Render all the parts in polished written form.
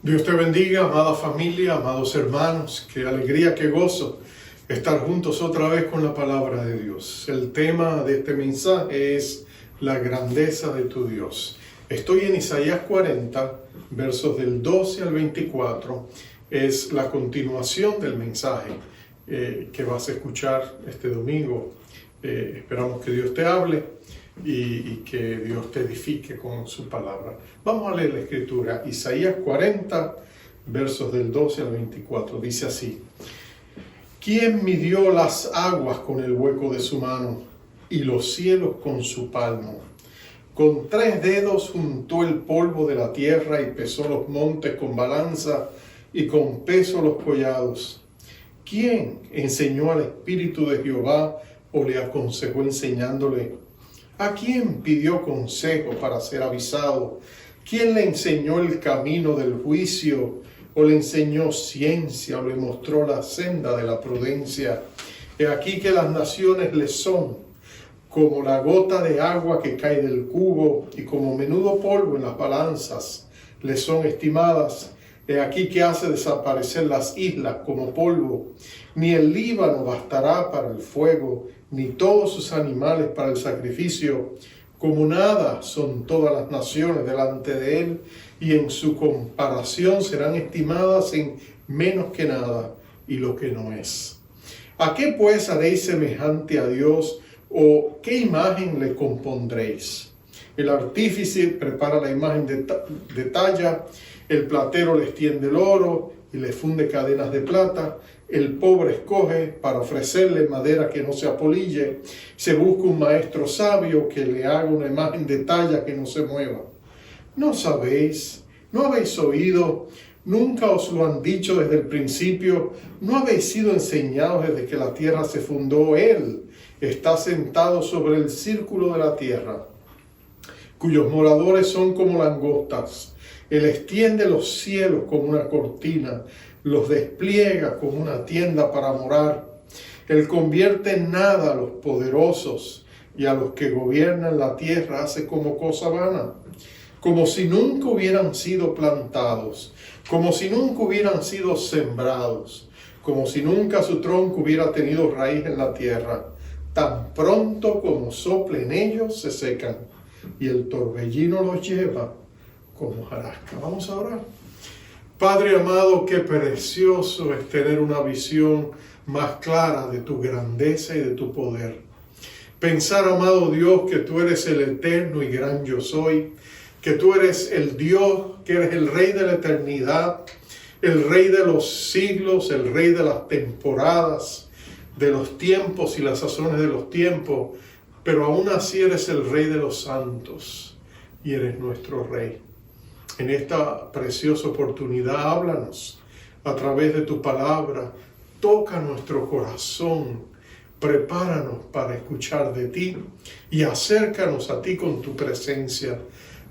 Dios te bendiga, amada familia, amados hermanos. Qué alegría, qué gozo estar juntos otra vez con la palabra de Dios. El tema de este mensaje es la grandeza de tu Dios. Estoy en Isaías 40, versos del 12 al 24. Es la continuación del mensaje que vas a escuchar este domingo. Esperamos que Dios te hable y que Dios te edifique con su palabra. Vamos a leer la escritura. Isaías 40, versos del 12 al 24. Dice así: ¿Quién midió las aguas con el hueco de su mano y los cielos con su palmo? Con 3 dedos juntó el polvo de la tierra y pesó los montes con balanza y con peso los collados. ¿Quién enseñó al Espíritu de Jehová o le aconsejó enseñándole? ¿A quién pidió consejo para ser avisado? ¿Quién le enseñó el camino del juicio? ¿O le enseñó ciencia? ¿O le mostró la senda de la prudencia? He aquí que las naciones le son como la gota de agua que cae del cubo, y como menudo polvo en las balanzas le son estimadas. He aquí que hace desaparecer las islas como polvo. Ni el Líbano bastará para el fuego, ni todos sus animales para el sacrificio. Como nada son todas las naciones delante de él, y en su comparación serán estimadas en menos que nada, y lo que no es. ¿A qué pues haréis semejante a Dios, o qué imagen le compondréis? El artífice prepara la imagen de talla, el platero le extiende el oro y le funde cadenas de plata. El pobre escoge para ofrecerle madera que no se apolille. Se busca un maestro sabio que le haga una imagen de talla que no se mueva. ¿No sabéis? ¿No habéis oído? ¿Nunca os lo han dicho desde el principio? ¿No habéis sido enseñados desde que la tierra se fundó? Él está sentado sobre el círculo de la tierra, cuyos moradores son como langostas. Él extiende los cielos como una cortina, los despliega como una tienda para morar. Él convierte en nada a los poderosos, y a los que gobiernan la tierra hace como cosa vana, como si nunca hubieran sido plantados, como si nunca hubieran sido sembrados, como si nunca su tronco hubiera tenido raíz en la tierra. Tan pronto como soplen ellos se secan, y el torbellino los lleva como hojarasca. Vamos a orar. Padre amado, qué precioso es tener una visión más clara de tu grandeza y de tu poder. Pensar, amado Dios, que tú eres el eterno y gran yo soy, que tú eres el Dios, que eres el Rey de la eternidad, el Rey de los siglos, el Rey de las temporadas, de los tiempos y las sazones de los tiempos, pero aún así eres el Rey de los santos y eres nuestro Rey. En esta preciosa oportunidad, háblanos a través de tu palabra, toca nuestro corazón, prepáranos para escuchar de ti y acércanos a ti con tu presencia.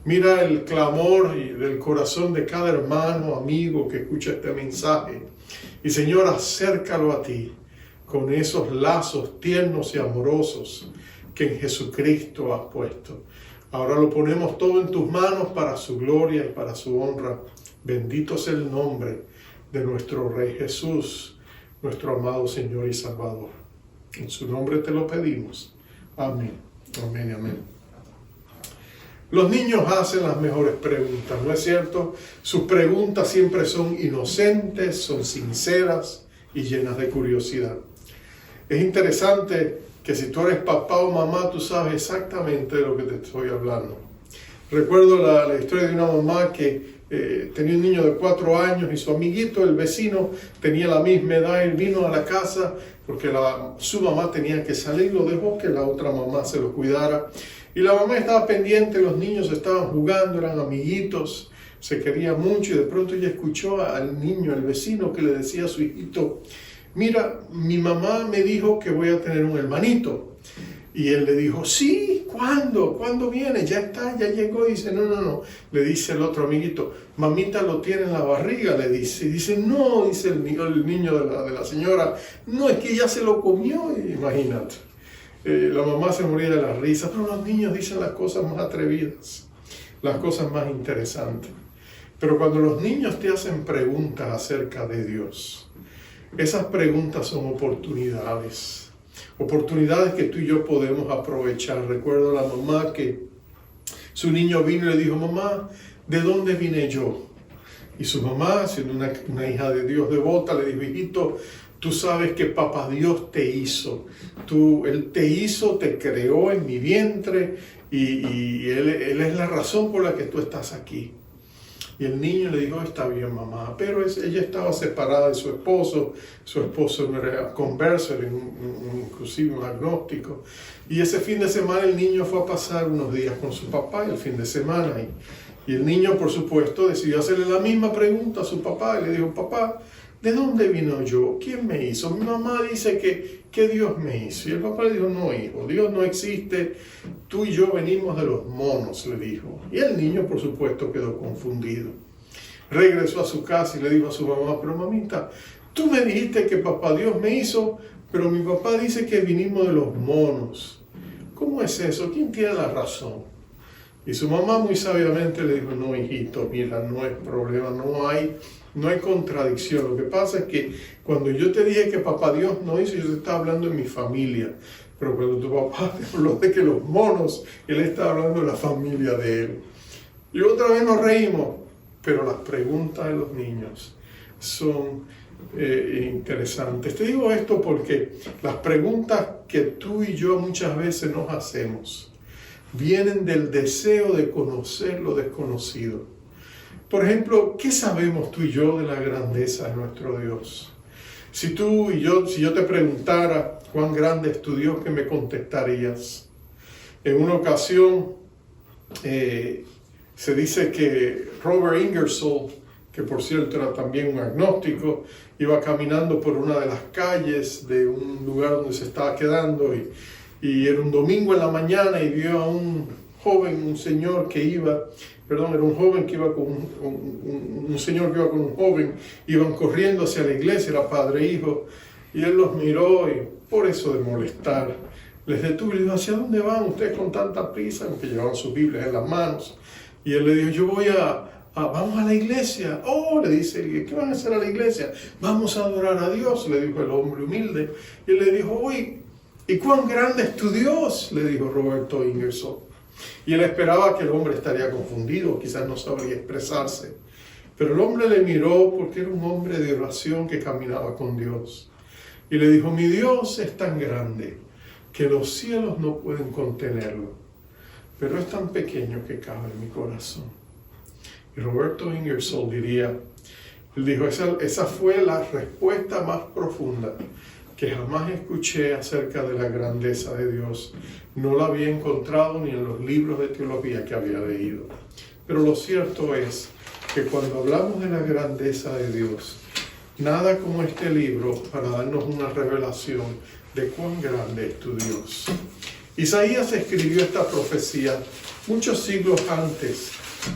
Mira el clamor del corazón de cada hermano, amigo que escucha este mensaje. Y Señor, acércalo a ti con esos lazos tiernos y amorosos que en Jesucristo has puesto. Ahora lo ponemos todo en tus manos para su gloria y para su honra. Bendito sea el nombre de nuestro Rey Jesús, nuestro amado Señor y Salvador. En su nombre te lo pedimos. Amén. Amén y amén. Los niños hacen las mejores preguntas, ¿no es cierto? Sus preguntas siempre son inocentes, son sinceras y llenas de curiosidad. Es interesante que si tú eres papá o mamá, tú sabes exactamente de lo que te estoy hablando. Recuerdo la historia de una mamá que tenía un niño de 4 años y su amiguito, el vecino, tenía la misma edad. Él vino a la casa porque su mamá tenía que salir, lo dejó que la otra mamá se lo cuidara. Y la mamá estaba pendiente, los niños estaban jugando, eran amiguitos, se querían mucho, y de pronto ella escuchó al niño, al vecino, que le decía a su hijito: mira, mi mamá me dijo que voy a tener un hermanito. Y él le dijo: sí, ¿cuándo? ¿Cuándo viene? Ya está, ya llegó. Y dice: no. Le dice el otro amiguito: mamita lo tiene en la barriga, le dice. Y dice: no, dice el niño de la señora, no, es que ya se lo comió. Imagínate. La mamá se moría de la risa, pero los niños dicen las cosas más atrevidas, las cosas más interesantes. Pero cuando los niños te hacen preguntas acerca de Dios, esas preguntas son oportunidades. Oportunidades que tú y yo podemos aprovechar. Recuerdo a la mamá que su niño vino y le dijo, mamá, ¿de dónde vine yo? Y su mamá, siendo una hija de Dios devota, le dijo, hijito, tú sabes que papá Dios te hizo. Él te hizo, te creó en mi vientre y él es la razón por la que tú estás aquí. Y el niño le dijo, está bien mamá, pero ella estaba separada de su esposo no era converso, era inclusive un agnóstico. Y ese fin de semana el niño fue a pasar unos días con su papá el fin de semana. Y el niño, por supuesto, decidió hacerle la misma pregunta a su papá y le dijo, papá, ¿de dónde vino yo? ¿Quién me hizo? Mi mamá dice que Dios me hizo. Y el papá le dijo, no hijo, Dios no existe, tú y yo venimos de los monos, le dijo. Y el niño, por supuesto, quedó confundido. Regresó a su casa y le dijo a su mamá, pero mamita, tú me dijiste que papá Dios me hizo, pero mi papá dice que vinimos de los monos. ¿Cómo es eso? ¿Quién tiene la razón? Y su mamá muy sabiamente le dijo, no hijito, mira, no es problema, no hay contradicción. Lo que pasa es que cuando yo te dije que papá Dios no hizo, yo te estaba hablando de mi familia. Pero cuando tu papá te habló de que los monos, él estaba hablando de la familia de él. Y otra vez nos reímos, pero las preguntas de los niños son interesantes. Te digo esto porque las preguntas que tú y yo muchas veces nos hacemos vienen del deseo de conocer lo desconocido. Por ejemplo, ¿qué sabemos tú y yo de la grandeza de nuestro Dios? Si yo te preguntara cuán grande es tu Dios, ¿qué me contestarías? En una ocasión se dice que Robert Ingersoll, que por cierto era también un agnóstico, iba caminando por una de las calles de un lugar donde se estaba quedando y era un domingo en la mañana y vio a un señor que iba con un joven, iban corriendo hacia la iglesia, era padre e hijo, y él los miró y por eso de molestar, les detuvo y le dijo, ¿hacia dónde van ustedes con tanta prisa? Aunque llevaban sus Biblias en las manos. Y él le dijo, vamos a la iglesia. Oh, le dice, ¿qué van a hacer a la iglesia? Vamos a adorar a Dios, le dijo el hombre humilde. Y él le dijo, uy, ¿y cuán grande es tu Dios? Le dijo Roberto Ingersoll. Y él esperaba que el hombre estaría confundido, quizás no sabría expresarse. Pero el hombre le miró porque era un hombre de oración que caminaba con Dios. Y le dijo, mi Dios es tan grande que los cielos no pueden contenerlo, pero es tan pequeño que cabe en mi corazón. Y Roberto Ingersoll él dijo, esa fue la respuesta más profunda que jamás escuché acerca de la grandeza de Dios. No la había encontrado ni en los libros de teología que había leído. Pero lo cierto es que cuando hablamos de la grandeza de Dios, nada como este libro para darnos una revelación de cuán grande es tu Dios. Isaías escribió esta profecía muchos siglos antes,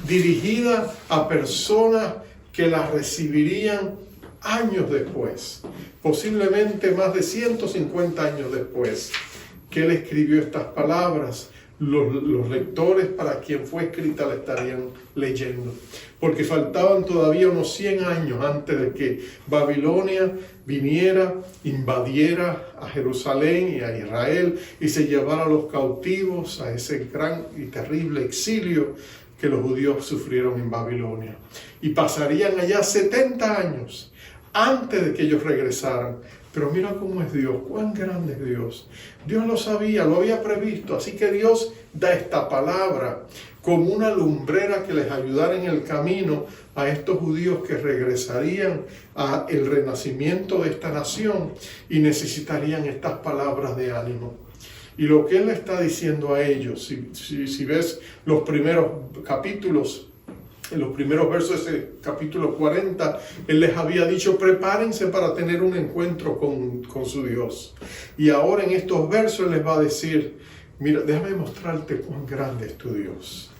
dirigida a personas que la recibirían años después, posiblemente más de 150 años después que él escribió estas palabras. Los lectores para quien fue escrita la estarían leyendo, porque faltaban todavía unos 100 años antes de que Babilonia viniera, invadiera a Jerusalén y a Israel y se llevara a los cautivos a ese gran y terrible exilio que los judíos sufrieron en Babilonia. Y pasarían allá 70 años antes de que ellos regresaran. Pero mira cómo es Dios, cuán grande es Dios. Dios lo sabía, lo había previsto, así que Dios da esta palabra como una lumbrera que les ayudara en el camino a estos judíos que regresarían al renacimiento de esta nación y necesitarían estas palabras de ánimo. Y lo que Él le está diciendo a ellos, si ves los primeros capítulos, en los primeros versos de ese capítulo 40, Él les había dicho, prepárense para tener un encuentro con su Dios. Y ahora en estos versos Él les va a decir, mira, déjame mostrarte cuán grande es tu Dios.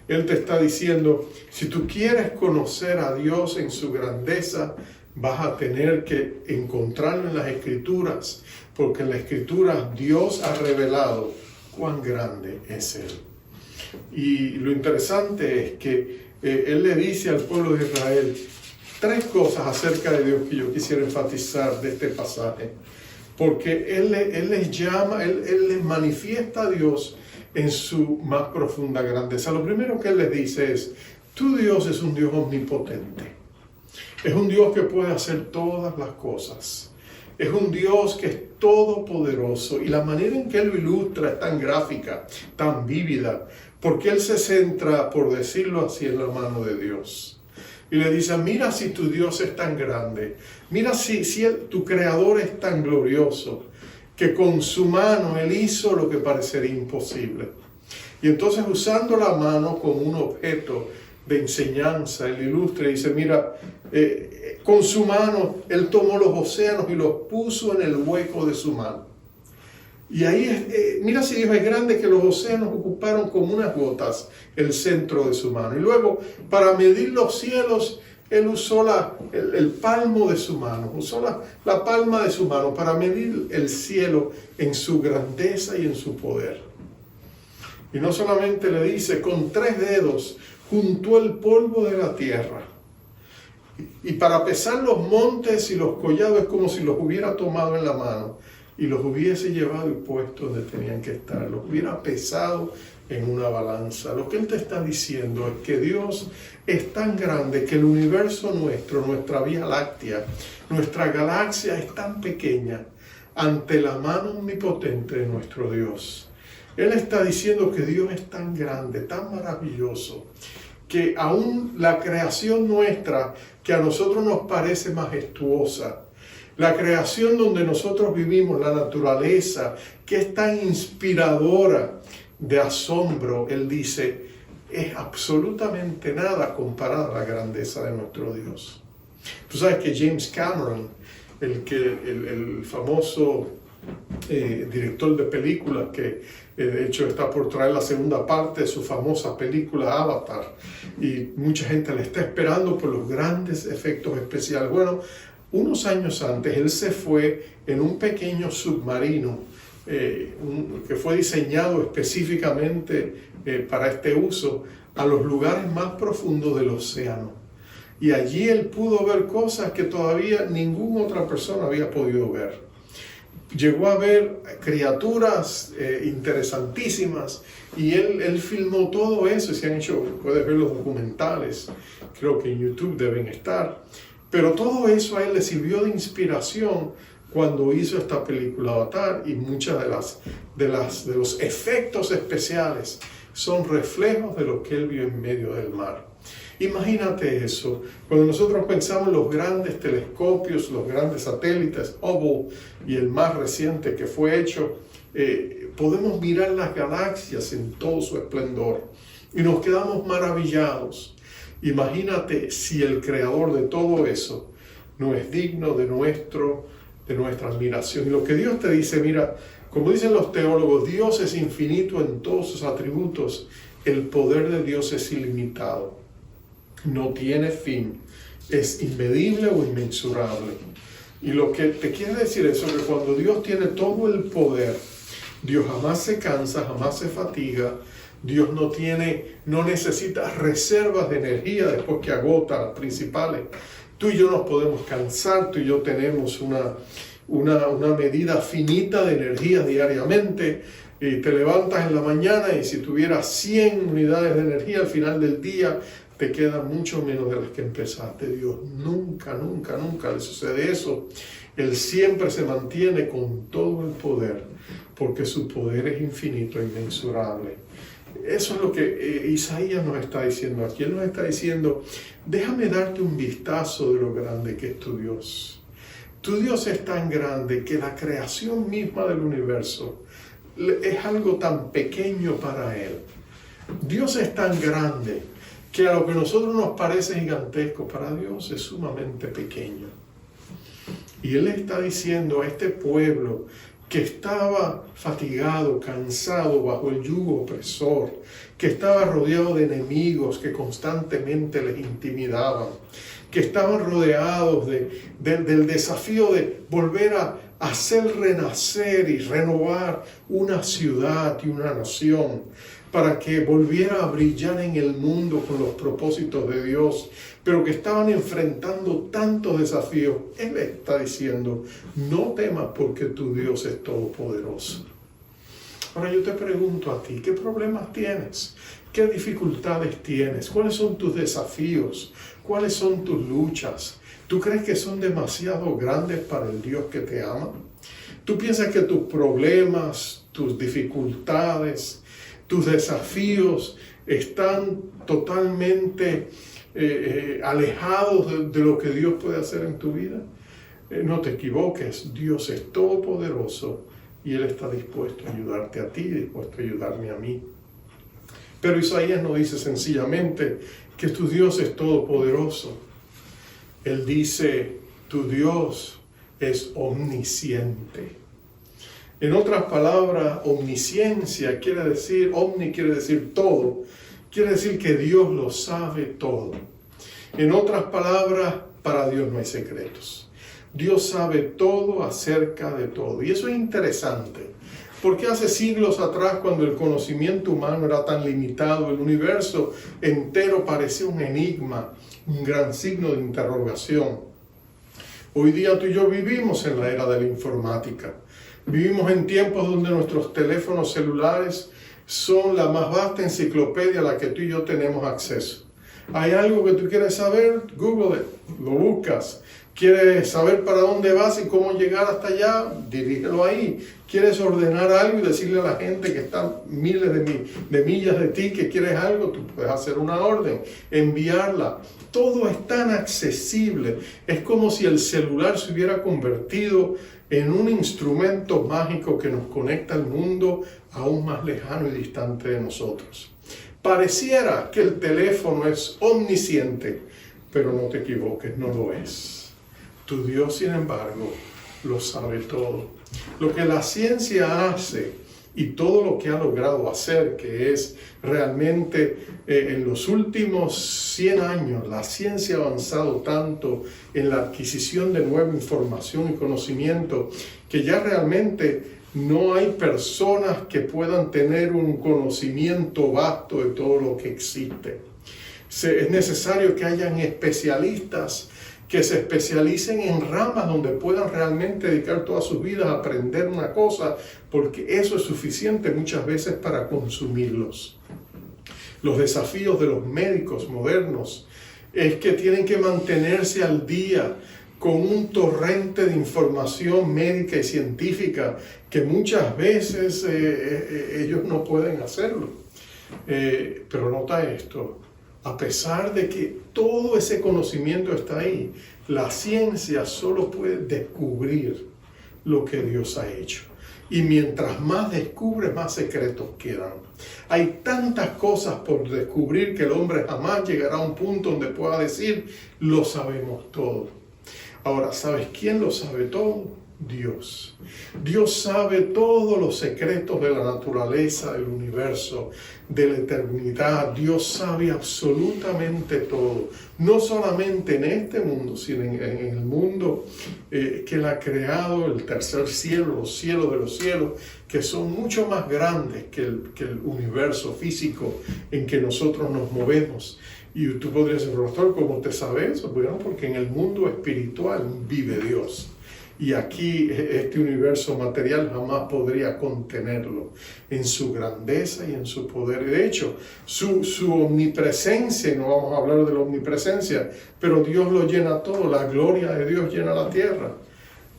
Él te está diciendo, si tú quieres conocer a Dios en su grandeza, vas a tener que encontrarlo en las Escrituras, porque en la Escritura Dios ha revelado cuán grande es Él. Y lo interesante es que Él le dice al pueblo de Israel 3 cosas acerca de Dios que yo quisiera enfatizar de este pasaje. Porque Él les llama, Él les manifiesta a Dios en su más profunda grandeza. Lo primero que Él les dice es: tu Dios es un Dios omnipotente. Es un Dios que puede hacer todas las cosas. Es un Dios que es todopoderoso. Y la manera en que Él lo ilustra es tan gráfica, tan vívida, porque Él se centra, por decirlo así, en la mano de Dios. Y le dice: mira si tu Dios es tan grande, mira si tu Creador es tan glorioso, que con su mano Él hizo lo que parecería imposible. Y entonces, usando la mano como un objeto de enseñanza, Él ilustra y dice: mira, con su mano Él tomó los océanos y los puso en el hueco de su mano. Y ahí, mira si Dios es grande, que los océanos ocuparon como unas gotas el centro de su mano. Y luego, para medir los cielos, Él usó el palmo de su mano, usó la palma de su mano para medir el cielo en su grandeza y en su poder. Y no solamente le dice: con 3 dedos juntó el polvo de la tierra. Y para pesar los montes y los collados es como si los hubiera tomado en la mano y los hubiese llevado y puesto donde tenían que estar, los hubiera pesado en una balanza. Lo que Él te está diciendo es que Dios es tan grande que el universo nuestro, nuestra Vía Láctea, nuestra galaxia es tan pequeña ante la mano omnipotente de nuestro Dios. Él está diciendo que Dios es tan grande, tan maravilloso, que aún la creación nuestra, que a nosotros nos parece majestuosa, la creación donde nosotros vivimos, la naturaleza, que es tan inspiradora de asombro, Él dice, es absolutamente nada comparada a la grandeza de nuestro Dios. Tú sabes que James Cameron, el famoso director de películas, que de hecho está por traer la segunda parte de su famosa película Avatar, y mucha gente le está esperando por los grandes efectos especiales. Bueno, unos años antes él se fue en un pequeño submarino que fue diseñado específicamente para este uso, a los lugares más profundos del océano. Y allí él pudo ver cosas que todavía ninguna otra persona había podido ver. Llegó a ver criaturas interesantísimas, y él filmó todo eso. Y se han hecho, puedes ver los documentales, creo que en YouTube deben estar. Pero todo eso a él le sirvió de inspiración cuando hizo esta película Avatar, y muchas de los efectos especiales son reflejos de lo que él vio en medio del mar. Imagínate eso. Cuando nosotros pensamos en los grandes telescopios, los grandes satélites, Hubble y el más reciente que fue hecho, podemos mirar las galaxias en todo su esplendor y nos quedamos maravillados. Imagínate si el creador de todo eso no es digno de nuestra admiración. Y lo que Dios te dice, mira, como dicen los teólogos, Dios es infinito en todos sus atributos. El poder de Dios es ilimitado, no tiene fin, es inmedible o inmensurable. Y lo que te quiere decir eso, que cuando Dios tiene todo el poder, Dios jamás se cansa, jamás se fatiga. Dios no necesita reservas de energía después que agota las principales. Tú y yo nos podemos cansar, tú y yo tenemos una medida finita de energía diariamente. Y te levantas en la mañana y si tuvieras 100 unidades de energía al final del día, te quedan mucho menos de las que empezaste. Dios nunca le sucede eso. Él siempre se mantiene con todo el poder, porque su poder es infinito e inmensurable. Eso es lo que Isaías nos está diciendo aquí. Él nos está diciendo, déjame darte un vistazo de lo grande que es tu Dios. Tu Dios es tan grande que la creación misma del universo es algo tan pequeño para Él. Dios es tan grande que a lo que a nosotros nos parece gigantesco, para Dios es sumamente pequeño. Y Él está diciendo a este pueblo que estaba fatigado, cansado bajo el yugo opresor, que estaba rodeado de enemigos que constantemente les intimidaban, que estaban rodeados del desafío de volver hacer renacer y renovar una ciudad y una nación para que volviera a brillar en el mundo con los propósitos de Dios, pero que estaban enfrentando tantos desafíos. Él está diciendo, no temas porque tu Dios es todopoderoso. Ahora yo te pregunto a ti, ¿qué problemas tienes? ¿Qué dificultades tienes? ¿Cuáles son tus desafíos? ¿Cuáles son tus luchas? ¿Tú crees que son demasiado grandes para el Dios que te ama? ¿Tú piensas que tus problemas, tus dificultades, tus desafíos están totalmente alejados de lo que Dios puede hacer en tu vida? No te equivoques, Dios es todopoderoso y Él está dispuesto a ayudarte a ti, dispuesto a ayudarme a mí. Pero Isaías no dice sencillamente que tu Dios es todopoderoso. Él dice, tu Dios es omnisciente. En otras palabras, omnisciencia quiere decir, omni quiere decir todo, quiere decir que Dios lo sabe todo. En otras palabras, para Dios no hay secretos. Dios sabe todo acerca de todo. Y eso es interesante, porque hace siglos atrás, cuando el conocimiento humano era tan limitado, el universo entero parecía un enigma, un gran signo de interrogación. Hoy día tú y yo vivimos en la era de la informática. Vivimos en tiempos donde nuestros teléfonos celulares son la más vasta enciclopedia a la que tú y yo tenemos acceso. Hay algo que tú quieres saber, Google it, lo buscas. ¿Quieres saber para dónde vas y cómo llegar hasta allá? Dirígelo ahí. ¿Quieres ordenar algo y decirle a la gente que está miles de millas de ti que quieres algo? Tú puedes hacer una orden, enviarla. Todo es tan accesible. Es como si el celular se hubiera convertido en un instrumento mágico que nos conecta al mundo aún más lejano y distante de nosotros. Pareciera que el teléfono es omnisciente, pero no te equivoques, no lo es. Tu Dios, sin embargo, lo sabe todo. Lo que la ciencia hace y todo lo que ha logrado hacer, que es realmente en los últimos 100 años, la ciencia ha avanzado tanto en la adquisición de nueva información y conocimiento, que ya realmente no hay personas que puedan tener un conocimiento vasto de todo lo que existe. Es necesario que hayan especialistas que se especialicen en ramas donde puedan realmente dedicar todas sus vidas a aprender una cosa, porque eso es suficiente muchas veces para consumirlos. Los desafíos de los médicos modernos es que tienen que mantenerse al día con un torrente de información médica y científica que muchas veces ellos no pueden hacerlo. Pero nota esto. A pesar de que todo ese conocimiento está ahí, la ciencia solo puede descubrir lo que Dios ha hecho. Y mientras más descubre, más secretos quedan. Hay tantas cosas por descubrir que el hombre jamás llegará a un punto donde pueda decir, lo sabemos todo. Ahora, ¿sabes quién lo sabe todo? Dios. Dios sabe todos los secretos de la naturaleza, del universo, de la eternidad. Dios sabe absolutamente todo. No solamente en este mundo, sino en el mundo que Él ha creado, el tercer cielo, los cielos de los cielos, que son mucho más grandes que el universo físico en que nosotros nos movemos. Y tú podrías decir, pastor, ¿cómo te sabes? Bueno, porque en el mundo espiritual vive Dios. Y aquí este universo material jamás podría contenerlo en su grandeza y en su poder. De hecho, su omnipresencia, no vamos a hablar de la omnipresencia, pero Dios lo llena todo, la gloria de Dios llena la tierra.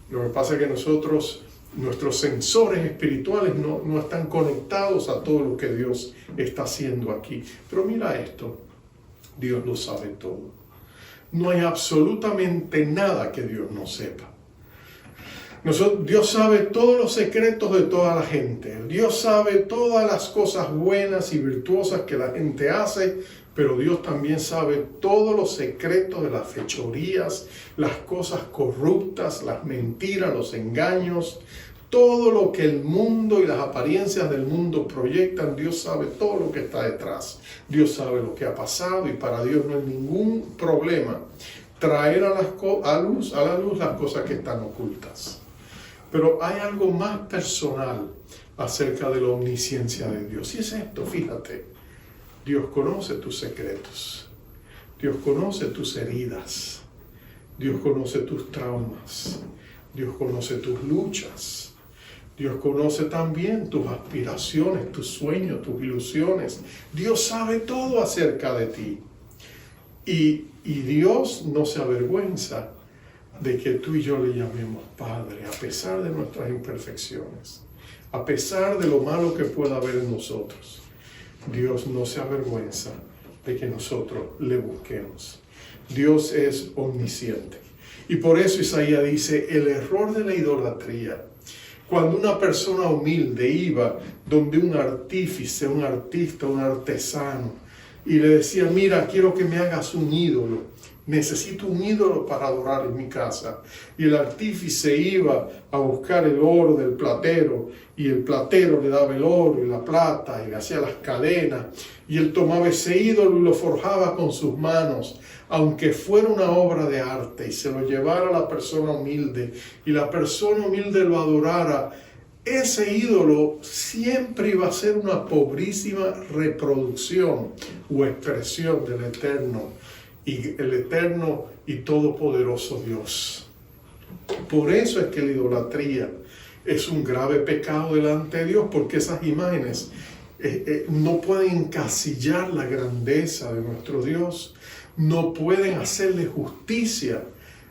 Lo que pasa es que nuestros sensores espirituales no están conectados a todo lo que Dios está haciendo aquí. Pero mira esto, Dios lo sabe todo. No hay absolutamente nada que Dios no sepa. Dios sabe todos los secretos de toda la gente. Dios sabe todas las cosas buenas y virtuosas que la gente hace, pero Dios también sabe todos los secretos de las fechorías, las cosas corruptas, las mentiras, los engaños, todo lo que el mundo y las apariencias del mundo proyectan. Dios sabe todo lo que está detrás. Dios sabe lo que ha pasado y para Dios no hay ningún problema traer a la luz las cosas que están ocultas. Pero hay algo más personal acerca de la omnisciencia de Dios. Y es esto, fíjate. Dios conoce tus secretos. Dios conoce tus heridas. Dios conoce tus traumas. Dios conoce tus luchas. Dios conoce también tus aspiraciones, tus sueños, tus ilusiones. Dios sabe todo acerca de ti. Y Dios no se avergüenza de que tú y yo le llamemos Padre, a pesar de nuestras imperfecciones, a pesar de lo malo que pueda haber en nosotros. Dios no se avergüenza de que nosotros le busquemos. Dios es omnisciente. Y por eso Isaías dice, el error de la idolatría. Cuando una persona humilde iba donde un artífice, un artista, un artesano, y le decía, mira, quiero que me hagas un ídolo. Necesito un ídolo para adorar en mi casa. Y el artífice iba a buscar el oro del platero, y el platero le daba el oro y la plata, y le hacía las cadenas, y él tomaba ese ídolo y lo forjaba con sus manos, aunque fuera una obra de arte, y se lo llevara a la persona humilde, y la persona humilde lo adorara. Ese ídolo siempre iba a ser una pobrísima reproducción o expresión del Eterno, y el eterno y todopoderoso Dios. Por eso es que la idolatría es un grave pecado delante de Dios, porque esas imágenes no pueden encasillar la grandeza de nuestro Dios, no pueden hacerle justicia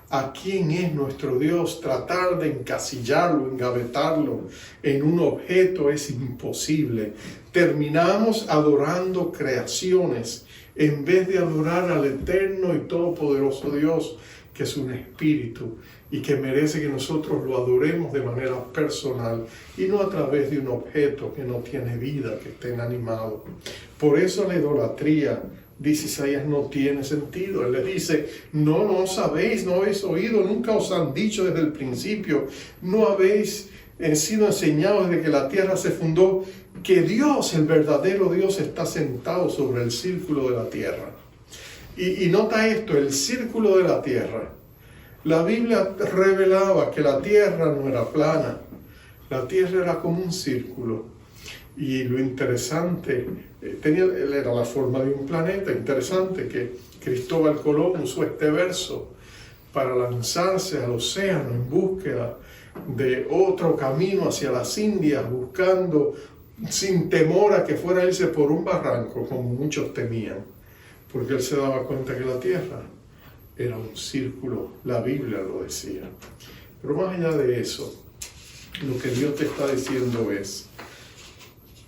a quién es nuestro Dios. Tratar de encasillarlo, engavetarlo en un objeto es imposible. Terminamos adorando creaciones en vez de adorar al eterno y todopoderoso Dios, que es un espíritu y que merece que nosotros lo adoremos de manera personal y no a través de un objeto que no tiene vida, que esté inanimado. Por eso la idolatría, dice Isaías, no tiene sentido. Él le dice, no sabéis, no habéis oído, nunca os han dicho desde el principio, no habéis sido enseñados desde que la tierra se fundó, que Dios, el verdadero Dios, está sentado sobre el círculo de la tierra. Y nota esto, el círculo de la tierra. La Biblia revelaba que la tierra no era plana, la tierra era como un círculo. Y lo interesante, era la forma de un planeta. Interesante que Cristóbal Colón usó este verso para lanzarse al océano en búsqueda de otro camino hacia las Indias, buscando sin temor a que fuera a irse por un barranco, como muchos temían, porque él se daba cuenta que la tierra era un círculo, la Biblia lo decía. Pero más allá de eso, lo que Dios te está diciendo es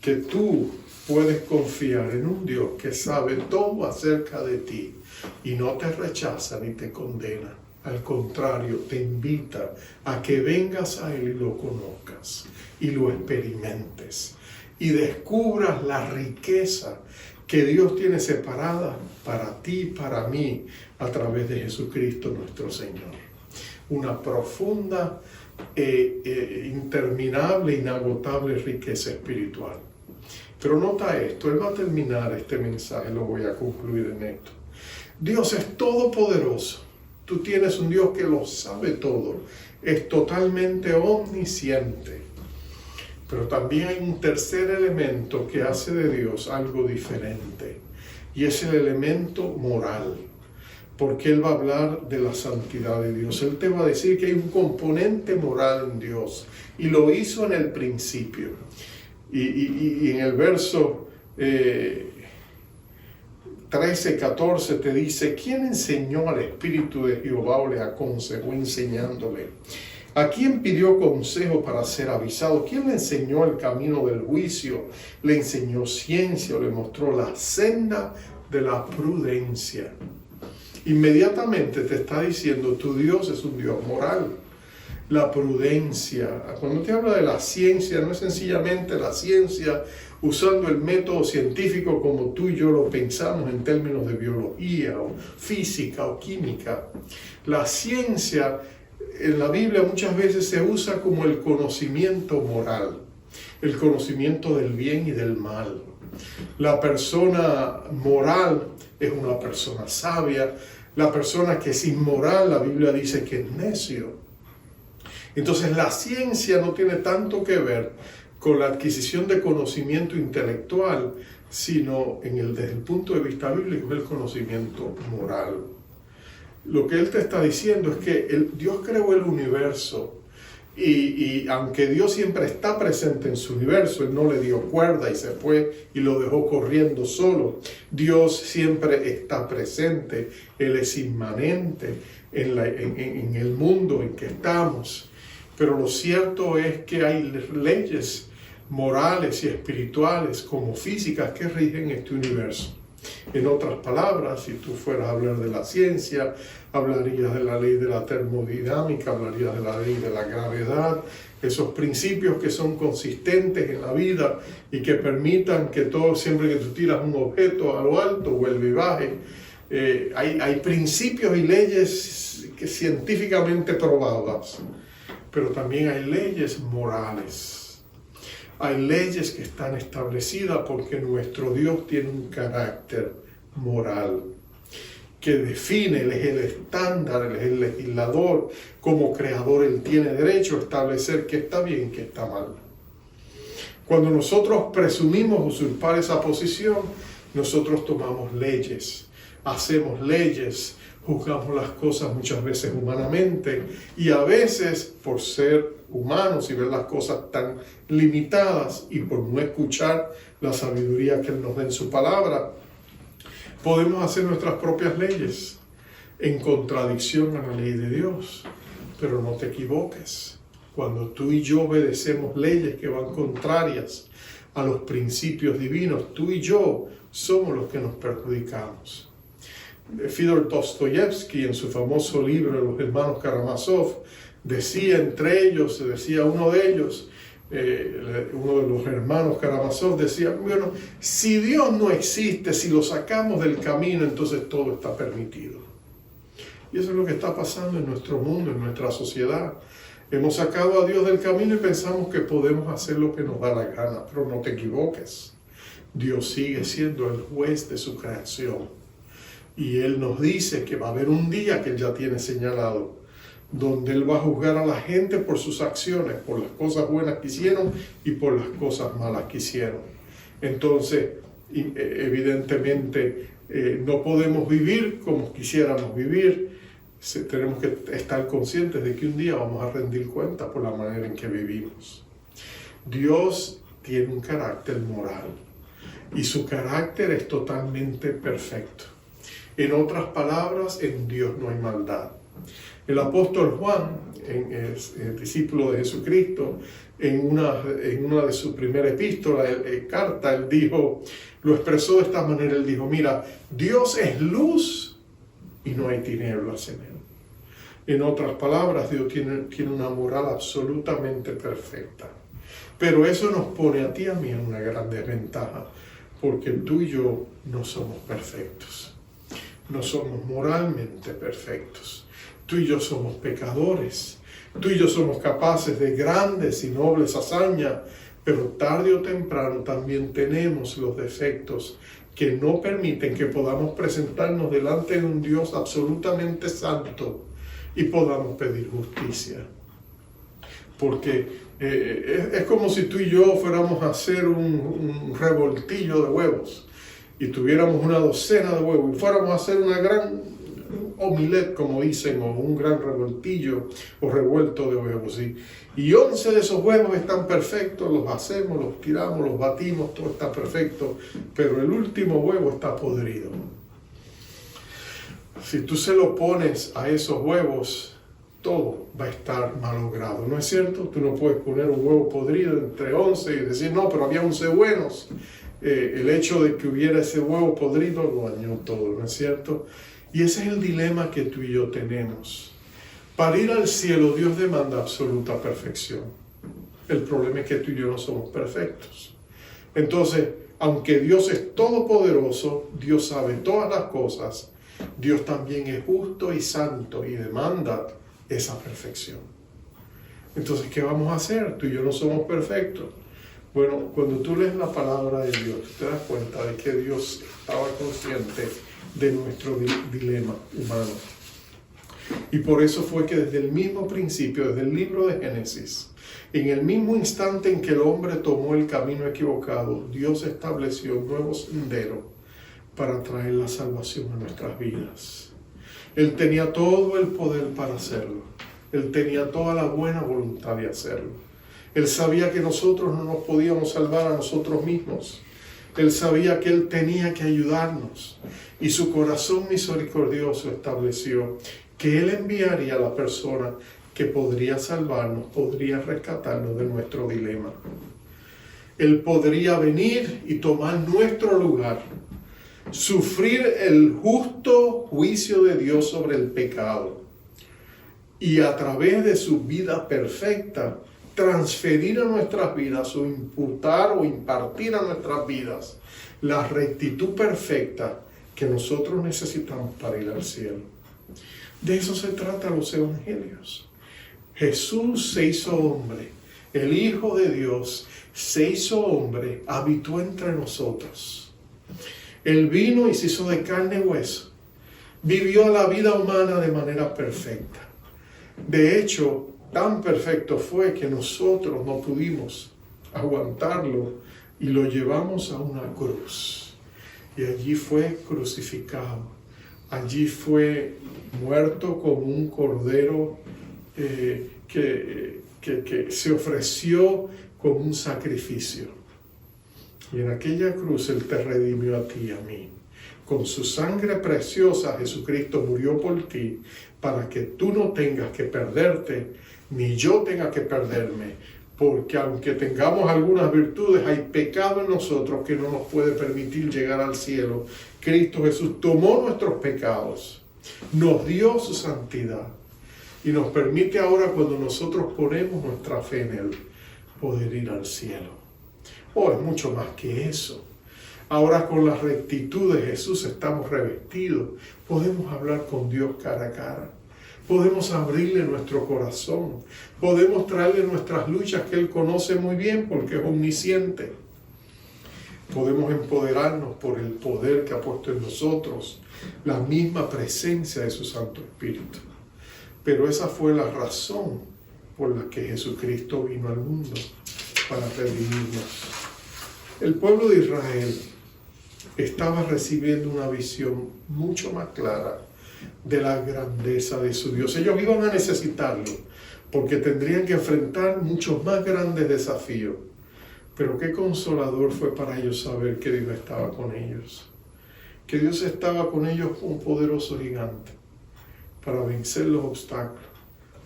que tú puedes confiar en un Dios que sabe todo acerca de ti y no te rechaza ni te condena. Al contrario, te invita a que vengas a Él y lo conozcas y lo experimentes y descubras la riqueza que Dios tiene separada para ti y para mí a través de Jesucristo nuestro Señor. Una profunda, interminable, inagotable riqueza espiritual. Pero nota esto, Él va a terminar este mensaje, lo voy a concluir en esto. Dios es todopoderoso. Tú tienes un Dios que lo sabe todo, es totalmente omnisciente. Pero también hay un tercer elemento que hace de Dios algo diferente, y es el elemento moral, porque Él va a hablar de la santidad de Dios. Él te va a decir que hay un componente moral en Dios, y lo hizo en el principio. Y en el verso 13, 14 te dice, ¿quién enseñó al Espíritu de Jehová o le aconsejó enseñándole? ¿A quién pidió consejo para ser avisado? ¿Quién le enseñó el camino del juicio? ¿Le enseñó ciencia o le mostró la senda de la prudencia? Inmediatamente te está diciendo, tu Dios es un Dios moral. La prudencia, cuando te habla de la ciencia, no es sencillamente la ciencia usando el método científico como tú y yo lo pensamos en términos de biología o física o química. La ciencia en la Biblia muchas veces se usa como el conocimiento moral, el conocimiento del bien y del mal. La persona moral es una persona sabia. La persona que es inmoral, la Biblia dice que es necio. Entonces la ciencia no tiene tanto que ver con la adquisición de conocimiento intelectual, sino desde el punto de vista bíblico, el conocimiento moral. Lo que él te está diciendo es que Dios creó el universo y aunque Dios siempre está presente en su universo, Él no le dio cuerda y se fue y lo dejó corriendo solo. Dios siempre está presente, Él es inmanente en el mundo en que estamos. Pero lo cierto es que hay leyes morales y espirituales como físicas que rigen este universo. En otras palabras, si tú fueras a hablar de la ciencia, hablarías de la ley de la termodinámica, hablarías de la ley de la gravedad, esos principios que son consistentes en la vida y que permitan que todo, siempre que tú tiras un objeto a lo alto, vuelve y baje. Hay principios y leyes que científicamente probadas, pero también hay leyes morales. Hay leyes que están establecidas porque nuestro Dios tiene un carácter moral que define, Él es el estándar, Él es el legislador. Como creador, Él tiene derecho a establecer qué está bien y qué está mal. Cuando nosotros presumimos usurpar esa posición, nosotros tomamos leyes, hacemos leyes, juzgamos las cosas muchas veces humanamente y a veces por ser humanos y ver las cosas tan limitadas y por no escuchar la sabiduría que Él nos da en su palabra, podemos hacer nuestras propias leyes en contradicción a la ley de Dios. Pero no te equivoques, cuando tú y yo obedecemos leyes que van contrarias a los principios divinos, tú y yo somos los que nos perjudicamos. Fyodor Dostoyevsky, en su famoso libro Los hermanos Karamazov, decía uno de ellos, uno de los hermanos Karamazov decía, bueno, si Dios no existe, si lo sacamos del camino, entonces todo está permitido. Y eso es lo que está pasando en nuestro mundo, en nuestra sociedad. Hemos sacado a Dios del camino y pensamos que podemos hacer lo que nos da la gana, pero no te equivoques. Dios sigue siendo el juez de su creación. Y Él nos dice que va a haber un día que Él ya tiene señalado, donde Él va a juzgar a la gente por sus acciones, por las cosas buenas que hicieron y por las cosas malas que hicieron. Entonces, evidentemente, no podemos vivir como quisiéramos vivir. Tenemos que estar conscientes de que un día vamos a rendir cuenta por la manera en que vivimos. Dios tiene un carácter moral y su carácter es totalmente perfecto. En otras palabras, en Dios no hay maldad. El apóstol Juan, el discípulo de Jesucristo, en una de sus primeras epístolas, carta, él dijo, lo expresó de esta manera, él dijo, mira, Dios es luz y no hay tinieblas en Él. En otras palabras, Dios tiene una moral absolutamente perfecta. Pero eso nos pone a ti y a mí en una gran desventaja, porque tú y yo no somos perfectos. No somos moralmente perfectos. Tú y yo somos pecadores. Tú y yo somos capaces de grandes y nobles hazañas, pero tarde o temprano también tenemos los defectos que no permiten que podamos presentarnos delante de un Dios absolutamente santo y podamos pedir justicia. Porque es como si tú y yo fuéramos a hacer un revoltillo de huevos y tuviéramos una docena de huevos y fuéramos a hacer una gran omelette, como dicen, o un gran revoltillo o revuelto de huevos. Y 11 de esos huevos están perfectos, los hacemos, los tiramos, los batimos, todo está perfecto, pero el último huevo está podrido. Si tú se lo pones a esos huevos, todo va a estar malogrado, ¿no es cierto? Tú no puedes poner un huevo podrido entre 11 y decir, no, pero había 11 buenos. El hecho de que hubiera ese huevo podrido lo dañó todo, ¿no es cierto? Y ese es el dilema que tú y yo tenemos. Para ir al cielo, Dios demanda absoluta perfección. El problema es que tú y yo no somos perfectos. Entonces, aunque Dios es todopoderoso, Dios sabe todas las cosas, Dios también es justo y santo y demanda esa perfección. Entonces, ¿qué vamos a hacer? Tú y yo no somos perfectos. Bueno, cuando tú lees la palabra de Dios, te das cuenta de que Dios estaba consciente de nuestro dilema humano. Y por eso fue que desde el mismo principio, desde el libro de Génesis, en el mismo instante en que el hombre tomó el camino equivocado, Dios estableció un nuevo sendero para traer la salvación a nuestras vidas. Él tenía todo el poder para hacerlo. Él tenía toda la buena voluntad de hacerlo. Él sabía que nosotros no nos podíamos salvar a nosotros mismos. Él sabía que Él tenía que ayudarnos. Y su corazón misericordioso estableció que Él enviaría a la persona que podría salvarnos, podría rescatarnos de nuestro dilema. Él podría venir y tomar nuestro lugar, sufrir el justo juicio de Dios sobre el pecado y a través de su vida perfecta transferir a nuestras vidas o imputar o impartir a nuestras vidas la rectitud perfecta que nosotros necesitamos para ir al cielo. De eso se trata los evangelios. Jesús se hizo hombre, el Hijo de Dios se hizo hombre, habitó entre nosotros. Él vino y se hizo de carne y hueso, vivió la vida humana de manera perfecta. De hecho, tan perfecto fue que nosotros no pudimos aguantarlo y lo llevamos a una cruz. Y allí fue crucificado, allí fue muerto como un cordero que se ofreció como un sacrificio. Y en aquella cruz Él te redimió a ti y a mí. Con su sangre preciosa Jesucristo murió por ti para que tú no tengas que perderte, ni yo tenga que perderme. Porque aunque tengamos algunas virtudes, hay pecado en nosotros que no nos puede permitir llegar al cielo. Cristo Jesús tomó nuestros pecados, nos dio su santidad y nos permite ahora, cuando nosotros ponemos nuestra fe en Él, poder ir al cielo. Es mucho más que eso. Ahora con la rectitud de Jesús estamos revestidos. Podemos hablar con Dios cara a cara. Podemos abrirle nuestro corazón. Podemos traerle nuestras luchas que Él conoce muy bien porque es omnisciente. Podemos empoderarnos por el poder que ha puesto en nosotros, la misma presencia de su Santo Espíritu. Pero esa fue la razón por la que Jesucristo vino al mundo, para redimirnos. El pueblo de Israel estaba recibiendo una visión mucho más clara de la grandeza de su Dios. Ellos iban a necesitarlo, porque tendrían que enfrentar muchos más grandes desafíos. Pero qué consolador fue para ellos saber que Dios estaba con ellos. Que Dios estaba con ellos como un poderoso gigante para vencer los obstáculos,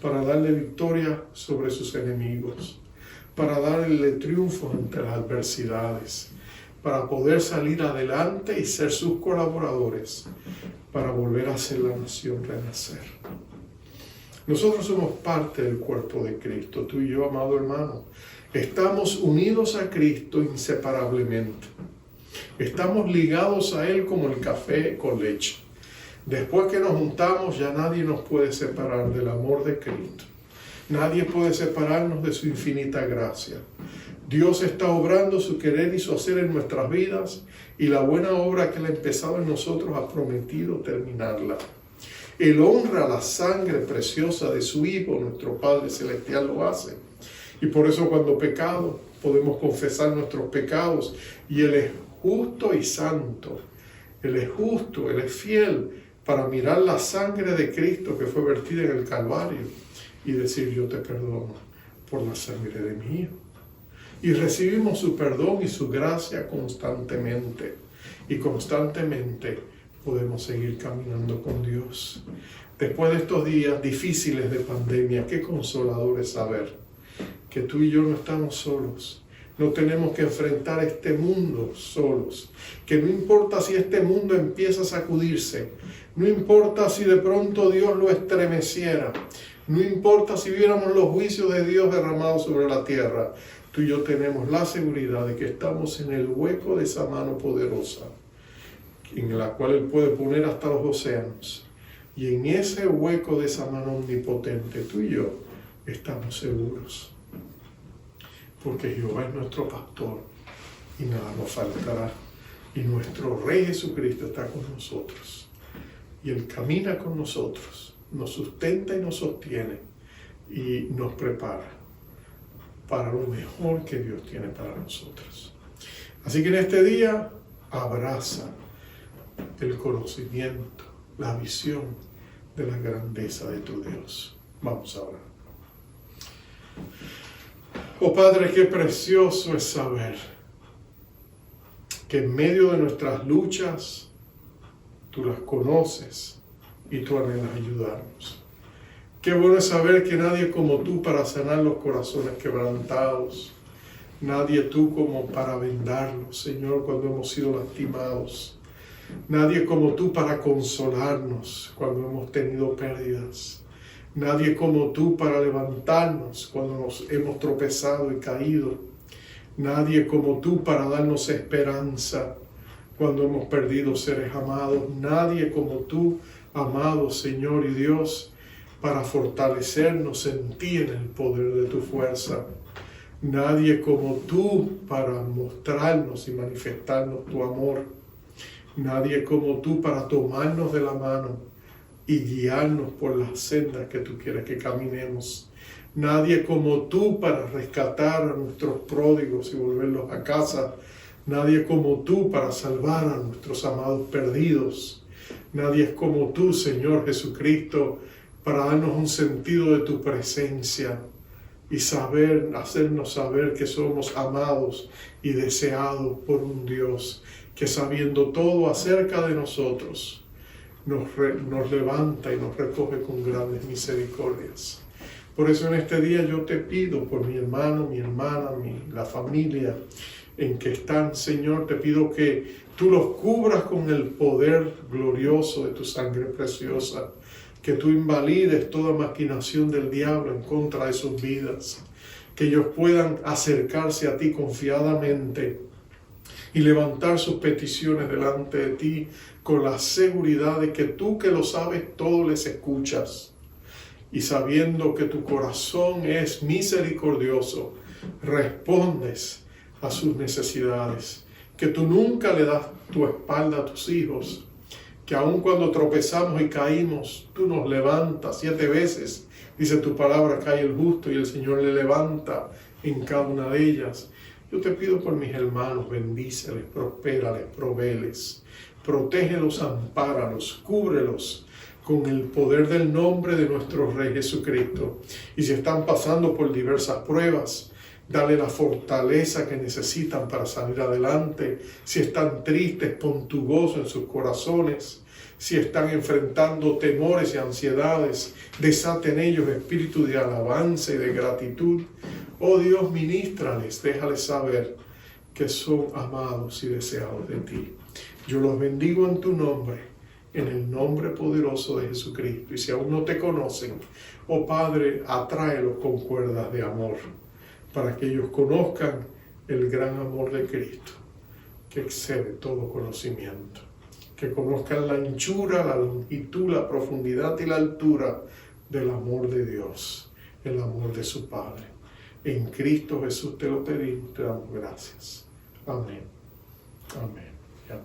para darle victoria sobre sus enemigos, para darle triunfo ante las adversidades, para poder salir adelante y ser sus colaboradores, para volver a ser la nación renacer. Nosotros somos parte del cuerpo de Cristo, tú y yo, amado hermano. Estamos unidos a Cristo inseparablemente. Estamos ligados a Él como el café con leche. Después que nos juntamos, ya nadie nos puede separar del amor de Cristo. Nadie puede separarnos de su infinita gracia. Dios está obrando su querer y su hacer en nuestras vidas, y la buena obra que Él ha empezado en nosotros ha prometido terminarla. Él honra la sangre preciosa de su Hijo, nuestro Padre Celestial lo hace. Y por eso cuando pecamos, podemos confesar nuestros pecados, y Él es justo y santo. Él es justo, Él es fiel para mirar la sangre de Cristo que fue vertida en el Calvario y decir: yo te perdono por la sangre de mi Hijo. Y recibimos su perdón y su gracia constantemente. Y constantemente podemos seguir caminando con Dios. Después de estos días difíciles de pandemia, qué consolador es saber que tú y yo no estamos solos. No tenemos que enfrentar este mundo solos. Que no importa si este mundo empieza a sacudirse. No importa si de pronto Dios lo estremeciera. No importa si viéramos los juicios de Dios derramados sobre la tierra. Tú y yo tenemos la seguridad de que estamos en el hueco de esa mano poderosa, en la cual Él puede poner hasta los océanos. Y en ese hueco de esa mano omnipotente, tú y yo estamos seguros. Porque Jehová es nuestro pastor y nada nos faltará. Y nuestro Rey Jesucristo está con nosotros. Y Él camina con nosotros. nos sustenta y nos sostiene y nos prepara para lo mejor que Dios tiene para nosotros. Así que en este día abraza el conocimiento, la visión de la grandeza de tu Dios. Vamos a orar. Oh Padre, qué precioso es saber que en medio de nuestras luchas tú las conoces y tú anhelas ayudarnos. Qué bueno es saber que nadie como tú para sanar los corazones quebrantados, nadie tú como para vendarlos, Señor, cuando hemos sido lastimados, nadie como tú para consolarnos cuando hemos tenido pérdidas, nadie como tú para levantarnos cuando nos hemos tropezado y caído, nadie como tú para darnos esperanza cuando hemos perdido seres amados, nadie como tú, amado Señor y Dios, para fortalecernos en ti en el poder de tu fuerza. Nadie como tú para mostrarnos y manifestarnos tu amor. Nadie como tú para tomarnos de la mano y guiarnos por las sendas que tú quieres que caminemos. Nadie como tú para rescatar a nuestros pródigos y volverlos a casa. Nadie como tú para salvar a nuestros amados perdidos. Nadie es como tú, Señor Jesucristo, para darnos un sentido de tu presencia y hacernos saber que somos amados y deseados por un Dios que, sabiendo todo acerca de nosotros, nos levanta y nos recoge con grandes misericordias. Por eso en este día yo te pido por mi hermano, mi hermana, la familia en que están, Señor, te pido que tú los cubras con el poder glorioso de tu sangre preciosa, que tú invalides toda maquinación del diablo en contra de sus vidas, que ellos puedan acercarse a ti confiadamente y levantar sus peticiones delante de ti con la seguridad de que tú, que lo sabes todo, les escuchas, y sabiendo que tu corazón es misericordioso, respondes a sus necesidades, que tú nunca le das tu espalda a tus hijos, que aun cuando tropezamos y caímos, tú nos levantas 7 veces. Dice tu palabra, cae el justo y el Señor le levanta en cada una de ellas. Yo te pido por mis hermanos, bendíceles, prospérales, provéeles, protégelos, ampáralos, cúbrelos con el poder del nombre de nuestro Rey Jesucristo. Y si están pasando por diversas pruebas, dale la fortaleza que necesitan para salir adelante. Si están tristes, pon tu gozo en sus corazones. Si están enfrentando temores y ansiedades, desate en ellos espíritu de alabanza y de gratitud. Oh Dios, ministrales, déjales saber que son amados y deseados de ti. Yo los bendigo en tu nombre, en el nombre poderoso de Jesucristo. Y si aún no te conocen, oh Padre, atráelos con cuerdas de amor, para que ellos conozcan el gran amor de Cristo, que excede todo conocimiento. Que conozcan la anchura, la longitud, la profundidad y la altura del amor de Dios, el amor de su Padre. En Cristo Jesús te lo pedimos, te damos gracias. Amén. Amén. Amén.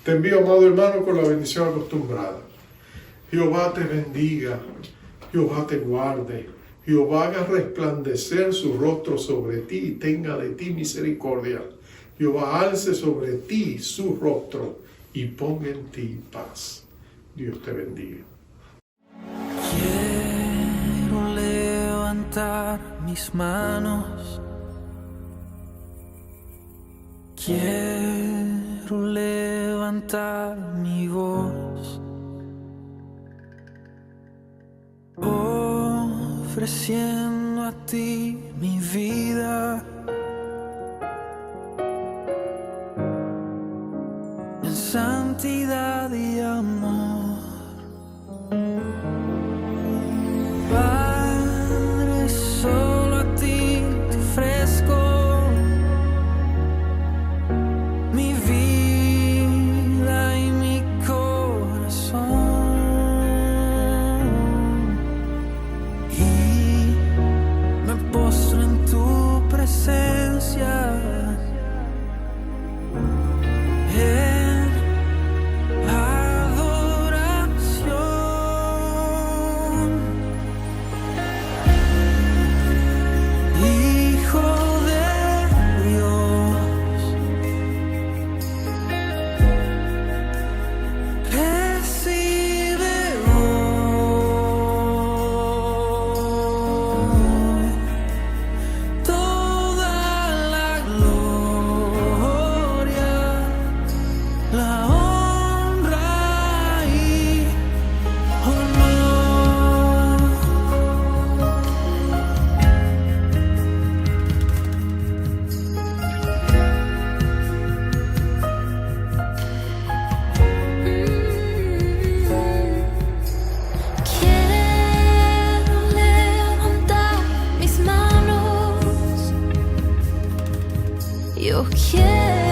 Te envío, amado hermano, con la bendición acostumbrada. Jehová te bendiga, Jehová te guarde, Jehová haga resplandecer su rostro sobre ti y tenga de ti misericordia. Jehová alce sobre ti su rostro y ponga en ti paz. Dios te bendiga. Quiero levantar mis manos. Quiero levantar mi voz, ofreciendo a ti mi vida. Santidad y amor, Padre, solo a ti te ofrezco mi vida y mi corazón, y me postro en tu presencia. Yo quiero